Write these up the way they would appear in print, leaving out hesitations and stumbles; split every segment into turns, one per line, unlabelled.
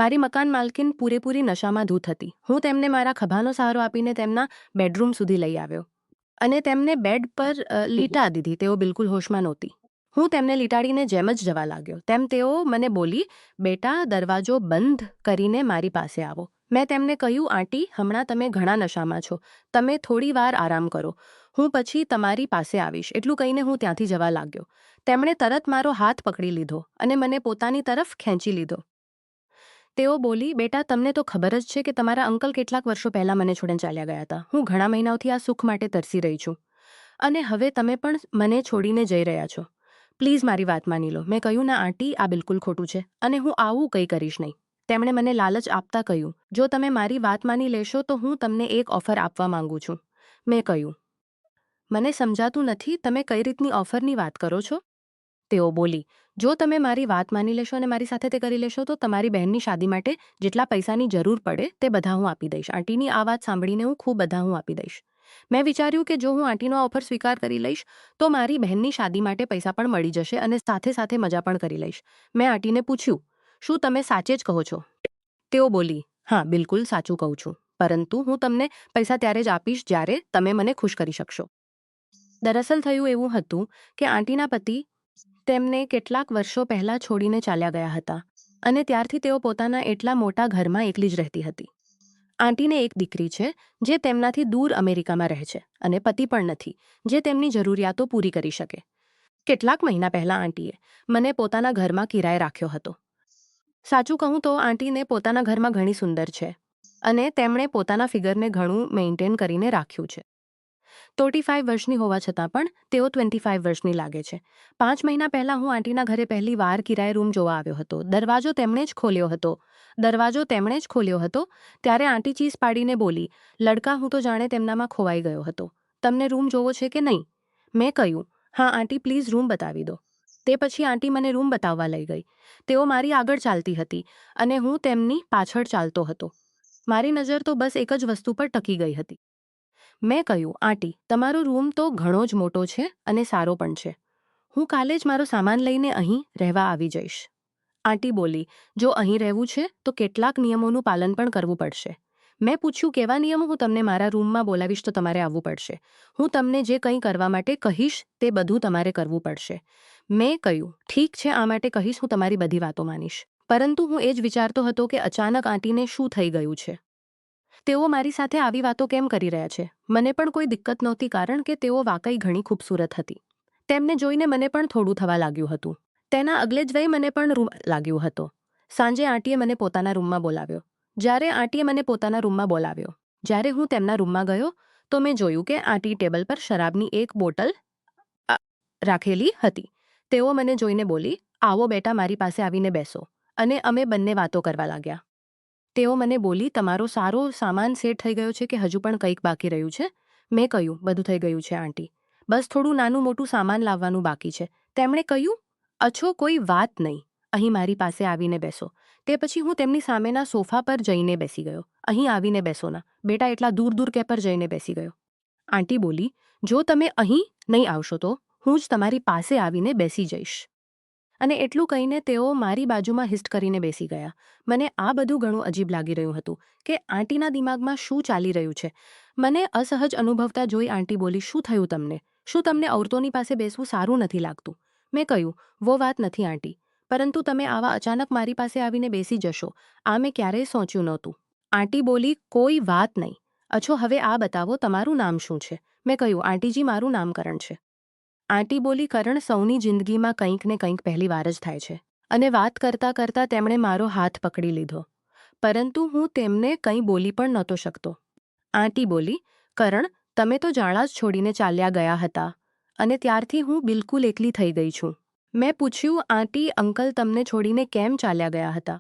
મારી મકાન માલકીન પૂરેપૂરી નશામાં ધૂત હતી. હું તેમને મારા ખભાનો સહારો આપીને તેમના બેડરૂમ સુધી લઈ આવ્યો અને તેમને બેડ પર લીટા દીધી. તેઓ બિલકુલ હોશમાં નહોતી. હું તેમને લીટાડીને જેમ જ જવા લાગ્યો તેમ તેઓ મને બોલી, બેટા દરવાજો બંધ કરીને મારી પાસે આવો. મેં તેમને કહ્યું, આંટી હમણાં તમે ઘણા નશામાં છો, તમે થોડી વાર આરામ કરો, હું પછી તમારી પાસે આવીશ. એટલું કહીને હું ત્યાંથી જવા લાગ્યો. તેમણે તરત મારો હાથ પકડી લીધો અને મને પોતાની તરફ ખેંચી લીધો. તેઓ બોલી, બેટા તમને તો ખબર જ છે કે તમારા અંકલ કેટલાક વર્ષો પહેલાં મને છોડીને ચાલ્યા ગયા હતા. હું ઘણા મહિનાઓથી આ સુખ માટે તરસી રહી છું અને હવે તમે પણ મને છોડીને જઈ રહ્યા છો. પ્લીઝ મારી વાત માની લો. મેં કહ્યું, ના આંટી, આ બિલકુલ ખોટું છે અને હું આવું કંઈ કરીશ નહીં. તેમણે મને લાલચ આપતા કહ્યું, જો તમે મારી વાત માની લેશો તો હું તમને એક ઓફર આપવા માંગુ છું. મેં કહ્યું, મને સમજાતું નથી, તમે કઈ રીતની ઓફરની વાત કરો છો? તેઓ બોલી, જો તમે મારી વાત માની લેશો અને મારી સાથે તે કરી લેશો તો તમારી બહેનની શાદી માટે જેટલા પૈસાની જરૂર પડે તે બધા હું આપી દઈશ. આંટીની આ વાત સાંભળીને હું ખૂબ બધા હું આપી દઈશ. મેં વિચાર્યું કે જો હું આંટીનો આ ઓફર સ્વીકાર કરી લઈશ તો મારી બહેનની શાદી માટે પૈસા પણ મળી જશે અને સાથે સાથે મજા પણ કરી લઈશ. મેં આંટીને પૂછ્યું, શું તમે સાચે જ કહો છો? તેઓ બોલી, હા બિલકુલ સાચું કહું છું, પરંતુ હું તમને પૈસા ત્યારે જ આપીશ જ્યારે તમે મને ખુશ કરી શકશો. દરઅસલ થયું એવું હતું કે આંટીના પતિ તેમને કેટલાક વર્ષો પહેલાં છોડીને ચાલ્યા ગયા હતા અને ત્યારથી તેઓ પોતાના એટલા મોટા ઘરમાં એકલી જ રહેતી હતી. આંટીને એક દીકરી છે જે તેમનાથી દૂર અમેરિકામાં રહે છે અને પતિ પણ નથી જે તેમની જરૂરિયાતો પૂરી કરી શકે. કેટલાક મહિના પહેલાં આંટીએ મને પોતાના ઘરમાં કિરાએ રાખ્યો હતો. સાચું કહું તો આંટીને પોતાના ઘરમાં ઘણી સુંદર છે અને તેમણે પોતાના ફિગરને ઘણું મેઇન્ટેન કરીને રાખ્યું છે. 35 વર્ષની હોવા છતાં પણ તેઓ 25 વર્ષની લાગે છે. 5 મહિના પહેલાં હું આંટીના ઘરે પહેલી વાર કિરાએ રૂમ જોવા આવ્યો હતો. દરવાજો તેમણે જ ખોલ્યો હતો ત્યારે આંટી ચીસ પાડીને બોલી, લડકા, હું તો જાણે તેમનામાં ખોવાઈ ગયો હતો. તમને રૂમ જોવો છે કે નહીં? મેં કહ્યું, હા આંટી, પ્લીઝ રૂમ બતાવી દો. તે પછી આંટી મને રૂમ બતાવવા લઈ ગઈ. તેઓ મારી આગળ ચાલતી હતી અને હું તેમની પાછળ ચાલતો હતો. મારી નજર તો બસ એક જ વસ્તુ પર ટકી ગઈ હતી. મેં કહ્યું, આંટી તમારો રૂમ તો ઘણો જ મોટો છે અને સારો પણ છે. હું કાલે જ મારો સામાન લઈને અહીં રહેવા આવી જઈશ. આંટી બોલી, જો અહીં રહેવું છે તો કેટલાક નિયમોનું પાલન પણ કરવું પડશે. મેં પૂછ્યું, કેવા નિયમો? હું તમને મારા રૂમમાં બોલાવીશ તો તમારે આવવું પડશે. હું તમને જે કંઈ કરવા માટે કહીશ તે બધું તમારે કરવું પડશે. મેં કહ્યું, ઠીક છે, આ માટે કહીશ, હું તમારી બધી વાતો માનીશ. પરંતુ હું એ જ વિચારતો હતો કે અચાનક આંટીને શું થઈ ગયું છે. તેઓ મારી સાથે આવી વાતો કેમ કરી રહ્યા છે? મને પણ કોઈ દિક્કત નહોતી કારણ કે તેઓ વાકઈ ઘણી ખૂબસૂરત હતી. તેમને જોઈને મને પણ થોડું થવા લાગ્યું હતું. તેના અગલે જ વયે મને પણ રૂમ લાગ્યું હતો. સાંજે આંટીએ મને પોતાના રૂમમાં બોલાવ્યો. જ્યારે હું તેમના રૂમમાં ગયો તો મેં જોયું કે આંટી ટેબલ પર શરાબની એક બોટલ રાખેલી હતી. તેઓ મને જોઈને બોલી, આવો બેટા, મારી પાસે આવીને બેસો. અને અમે બંને વાતો કરવા લાગ્યા. તેઓ મને બોલી, તમારો સારો સામાન સેટ થઈ ગયો છે કે હજુ પણ કંઈક બાકી રહ્યું છે? મેં કહ્યું, બધું થઈ ગયું છે આંટી, બસ થોડું નાનું મોટું સામાન લાવવાનું બાકી છે. તેમણે કહ્યું, અચ્છો, કોઈ વાત નહીં, અહીં મારી પાસે આવીને બેસો. તે પછી હું તેમની સામેના સોફા પર જઈને બેસી ગયો. અહીં આવીને બેસો ના બેટા, એટલા દૂર દૂર કે પર જઈને બેસી ગયો. આંટી બોલી, જો તમે અહીં નહીં આવશો તો હું જ તમારી પાસે આવીને બેસી જઈશ. અને એટલું કહીને તેઓ મારી બાજુમાં હિસ્ટ કરીને બેસી ગયા. મને આ બધું ઘણું અજીબ લાગી રહ્યું હતું કે આંટીના દિમાગમાં શું ચાલી રહ્યું છે. મને અસહજ અનુભવતા જોઈ આંટી બોલી, શું થયું તમને? શું તમને ઔરતોની પાસે બેસવું સારું નથી લાગતું? મેં કહ્યું, વો વાત નથી આંટી, પરંતુ તમે આવા અચાનક મારી પાસે આવીને બેસી જશો, આ મેં ક્યારેય સોચ્યું નહોતું. આંટી બોલી, કોઈ વાત નહીં. અચ્છો, હવે આ બતાવો, તમારું નામ શું છે? મેં કહ્યું, આંટીજી, મારું નામ કરણ છે. આંટી બોલી, કરણ, સૌની જિંદગીમાં કંઈક ને કંઈક પહેલી વાર જ થાય છે. અને વાત કરતાં કરતાં તેમણે મારો હાથ પકડી લીધો, પરંતુ હું તેમને કંઈ બોલી પણ નહોતો શકતો. આંટી બોલી, કરણ, તમે તો જાણા જ છોડીને ચાલ્યા ગયા હતા અને ત્યારથી હું બિલકુલ એકલી થઈ ગઈ છું. મેં પૂછ્યું, આંટી, અંકલ તમને છોડીને કેમ ચાલ્યા ગયા હતા?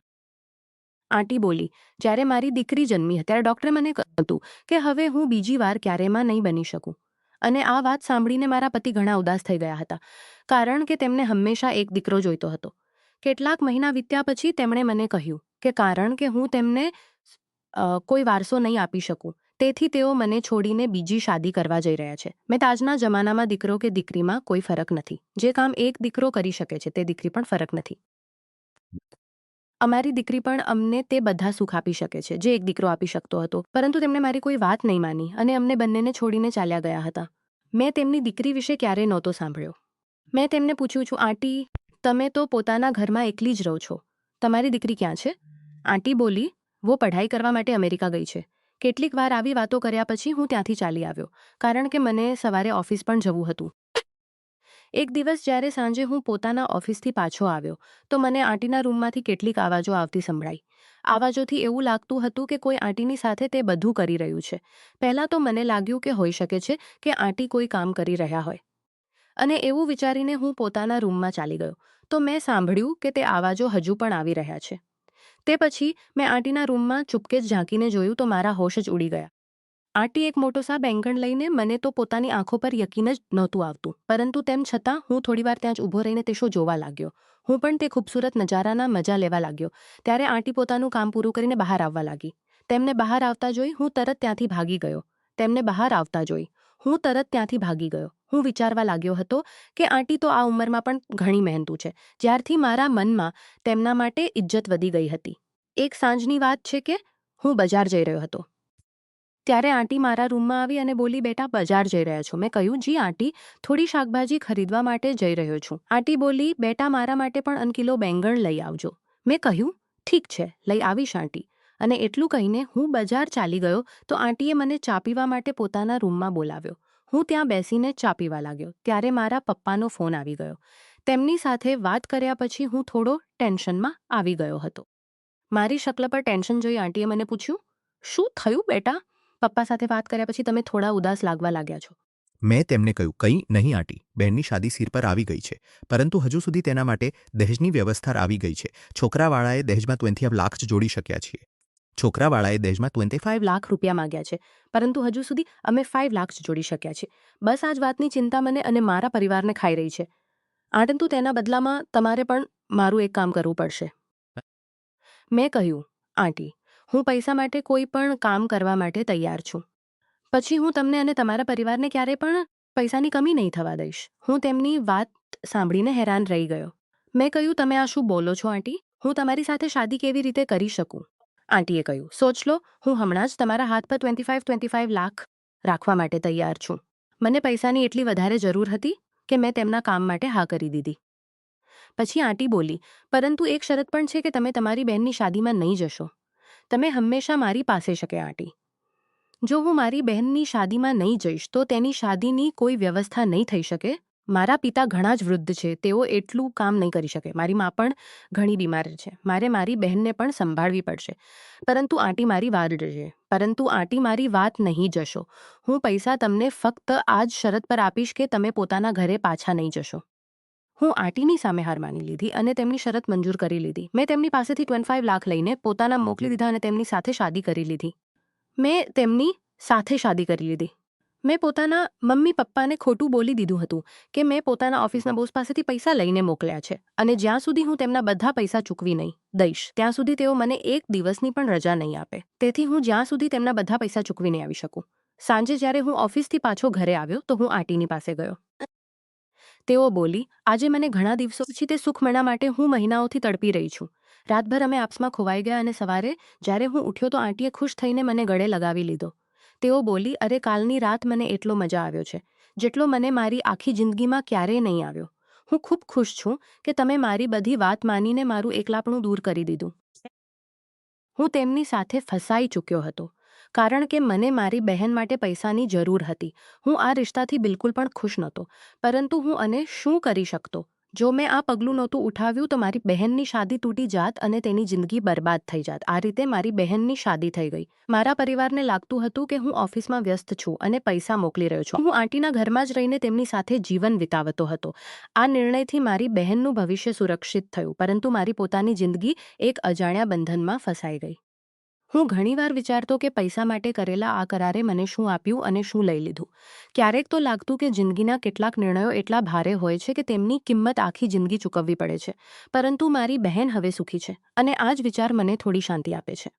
આંટી બોલી, જ્યારે મારી દીકરી જન્મી ત્યારે ડૉક્ટરે મને કહ્યું હતું કે હવે હું બીજી વાર ક્યારેયમાં નહીં બની શકું. અને આ વાત સાંભળીને મારા પતિ ઘણા ઉદાસ થઈ ગયા હતા કારણ કે તેમને હંમેશા એક દીકરો જોઈતો હતો. કેટલાક મહિના વીત્યા પછી તેમણે મને કહ્યું કે કારણ કે હું તેમને કોઈ વારસો નહીં આપી શકું તેથી તેઓ મને છોડીને બીજી શાદી કરવા જઈ રહ્યા છે. મેં આજના જમાનામાં દીકરો કે દીકરીમાં કોઈ ફરક નથી. જે કામ એક દીકરો કરી શકે છે તે દીકરી પણ ફરક નથી. અમારી દીકરી પણ અમને તે બધા સુખ આપી શકે છે જે એક દીકરો આપી શકતો હતો, પરંતુ તેમણે મારી કોઈ વાત નહીં માની અને અમને બંનેને છોડીને ચાલ્યા ગયા હતા. મેં તેમની દીકરી વિશે ક્યારેય નહોતો સાંભળ્યો. મેં તેમને પૂછ્યું છું, આંટી, તમે તો પોતાના ઘરમાં એકલી જ રહો છો, તમારી દીકરી ક્યાં છે? આંટી બોલી, વો પઢાઈ કરવા માટે અમેરિકા ગઈ છે. કેટલીક વાર આવી વાતો કર્યા પછી હું ત્યાંથી ચાલી આવ્યો, કારણ કે મને સવારે ઓફિસ પણ જવું હતું. એક દિવસ જ્યારે સાંજે હું પોતાના ઓફિસથી પાછો આવ્યો તો મને આંટીના રૂમમાંથી કેટલીક આવાજો આવતી સંભળાઈ. આવાજોથી એવું લાગતું હતું કે કોઈ આંટીની સાથે તે બધું કરી રહ્યું છે. પહેલાં તો મને લાગ્યું કે હોઈ શકે છે કે આંટી કોઈ કામ કરી રહ્યા હોય, અને એવું વિચારીને હું પોતાના રૂમમાં ચાલી ગયો તો મેં સાંભળ્યું કે તે આવાજો હજુ પણ આવી રહ્યા છે. તે પછી મેં આંટીના રૂમમાં ચૂપકે જ ઝાંકીને જોયું તો મારા હોશ જ ઉડી ગયા. આંટી એક મોટો સા બેંગણ લઈને, મને તો પોતાની આંખો પર યકીન જ નહોતું આવતું, પરંતુ તેમ છતાં હું થોડીવાર ત્યાં જ ઊભો રહીને તે શો જોવા લાગ્યો. હું પણ તે ખૂબસૂરત નજારાના મજા લેવા લાગ્યો. ત્યારે આંટી પોતાનું કામ પૂરું કરીને બહાર આવવા લાગી. તેમને બહાર આવતા જોઈ હું તરત ત્યાંથી ભાગી ગયો. હું વિચારવા લાગ્યો હતો કે આંટી તો આ ઉંમરમાં પણ ઘણી મહેનતુ છે, જ્યારથી મારા મનમાં તેમના માટે ઇજ્જત વધી ગઈ હતી. એક સાંજની વાત છે કે હું બજાર જઈ રહ્યો હતો. ત્યારે આંટી મારા રૂમમાં આવી અને બોલી, બેટા બજાર જઈ રહ્યા છો? મેં કહ્યું, જી આંટી, થોડી શાકભાજી ખરીદવા માટે જઈ રહ્યો છું. આંટી બોલી, બેટા મારા માટે પણ અનકિલો બેંગણ લઈ આવજો. મેં કહ્યું, ઠીક છે, લઈ આવીશ આંટી. અને એટલું કહીને હું બજાર ચાલી ગયો તો આંટીએ મને ચા પીવા માટે પોતાના રૂમમાં બોલાવ્યો. હું ત્યાં બેસીને ચા પીવા લાગ્યો ત્યારે મારા પપ્પાનો ફોન આવી ગયો. તેમની સાથે વાત કર્યા પછી હું થોડો ટેન્શનમાં આવી ગયો હતો. મારી શક્લ પર ટેન્શન જોઈ આંટીએ મને પૂછ્યું, શું થયું બેટા? પપ્પા સાથે વાત કર્યા પછી તમે થોડા ઉદાસ લાગવા લાગ્યા છો.
મેં તેમને કહ્યું, કંઈ નહીં આંટી, બહેનની શાદી સિર પર આવી ગઈ છે, પરંતુ હજુ સુધી તેના માટે દહેજની વ્યવસ્થા આવી ગઈ છે. છોકરાવાળાએ દહેજમાં 25 લાખ જ જોડી શક્યા છીએ. છોકરાવાળાએ દહેજમાં 25
લાખ રૂપિયા માંગ્યા છે, પરંતુ હજુ સુધી અમે 5 લાખ જ જોડી શક્યા છે. બસ આ જ વાતની ચિંતા મને અને મારા પરિવારને ખાઈ રહી છે. પરંતુ તેના બદલામાં તમારે પણ મારું એક કામ કરવું પડશે. મેં કહ્યું, આંટી, હું પૈસા માટે કોઈ પણ કામ કરવા માટે તૈયાર છું. પછી હું તમને અને તમારા પરિવારને ક્યારેય પણ પૈસાની કમી નહીં થવા દઈશ. હું તેમની વાત સાંભળીને હેરાન રહી ગયો. મેં કહ્યું, તમે આ શું બોલો છો આંટી? હું તમારી સાથે શાદી કેવી રીતે કરી શકું? આંટીએ કહ્યું, સોચ લો, હું હમણાં જ તમારા હાથ પર 25 લાખ રાખવા માટે તૈયાર છું. મને પૈસાની એટલી વધારે જરૂર હતી કે મેં તેમના કામ માટે હા કરી દીધી. પછી આંટી બોલી, પરંતુ એક શરત પણ છે કે તમે તમારી બહેનની શાદીમાં નહીં જશો. તમે હંમેશા મારી પાસે શકે આંટી. જો હું મારી બહેનની શાદીમાં નહીં જઈશ તો તેની શાદીની કોઈ વ્યવસ્થા નહીં થઈ શકે. મારા પિતા ઘણા જ વૃદ્ધ છે, તેઓ એટલું કામ નહીં કરી શકે. મારી મા પણ ઘણી બીમાર છે. મારે મારી બહેનને પણ સંભાળવી પડશે. પરંતુ આંટી મારી વાત નહીં જશો. હું પૈસા તમને ફક્ત આ જ શરત પર આપીશ કે તમે પોતાના ઘરે પાછા નહીં જશો. હું આંટીની સામે હાર માની લીધી અને તેમની શરત મંજૂર કરી લીધી. મેં તેમની પાસેથી 25 લાખ લઈને પોતાના મોકલી દીધા અને તેમની સાથે શાદી કરી લીધી. મેં પોતાના મમ્મી પપ્પાને ખોટું બોલી દીધું હતું કે મેં પોતાના ઓફિસના બોસ પાસેથી પૈસા લઈને મોકલ્યા છે, અને જ્યાં સુધી હું તેમના બધા પૈસા ચૂકવી નહીં દઈશ ત્યાં સુધી તેઓ મને એક દિવસની પણ રજા નહીં આપે. તેથી હું જ્યાં સુધી તેમના બધા પૈસા ચૂકવી નહીં આવી શકું. સાંજે જ્યારે હું ઓફિસથી પાછો ઘરે આવ્યો તો હું આંટીની પાસે ગયો. તેઓ બોલી, આજે મને ઘણા દિવસો પછી તે સુખ મળ્યા માટે હું મહિનાઓથી તડપી રહી છું. રાતભર અમે આપસમાં ખોવાઈ ગયા અને સવારે જ્યારે હું ઉઠ્યો તો આંટીએ ખુશ થઈને મને ગળે લગાવી લીધો. તેઓ બોલી, અરે કાલની રાત મને એટલો મજા આવ્યો છે જેટલો મને મારી આખી જિંદગીમાં ક્યારેય નહીં આવ્યો. હું ખૂબ ખુશ છું કે તમે મારી બધી વાત માનીને મારું એકલાપણું દૂર કરી દીધું. હું તેમની સાથે ફસાઈ ચૂક્યો હતો કારણ કે મને મારી બહેન માટે પૈસાની જરૂર હતી. હું આ રિશ્તાથી બિલકુલ પણ ખુશ નહોતો, પરંતુ હું અને શું કરી શકતો? જો મેં આ પગલું નહોતું ઉઠાવ્યું તો મારી બહેનની શાદી તૂટી જાત અને તેની જિંદગી બરબાદ થઈ જાત. આ રીતે મારી બહેનની શાદી થઈ ગઈ. મારા પરિવારને લાગતું હતું કે હું ઓફિસમાં વ્યસ્ત છું અને પૈસા મોકલી રહ્યો છું. હું આંટીના ઘરમાં જ રહીને તેમની સાથે જીવન વિતાવતો હતો. આ નિર્ણયથી મારી બહેનનું ભવિષ્ય સુરક્ષિત થયું, પરંતુ મારી પોતાની જિંદગી એક અજાણ્યા બંધનમાં ફસાઈ ગઈ. હું ઘણીવાર વિચારતો કે પૈસા માટે કરેલા આ કરારે મને શું આપ્યું અને શું લઈ લીધું. ક્યારેક તો લાગતું કે જિંદગીના કેટલાક નિર્ણયો એટલા ભારે હોય છે કે તેમની કિંમત આખી જિંદગી ચૂકવવી પડે છે. પરંતુ મારી બહેન હવે સુખી છે અને આ જ વિચાર મને થોડી શાંતિ આપે છે.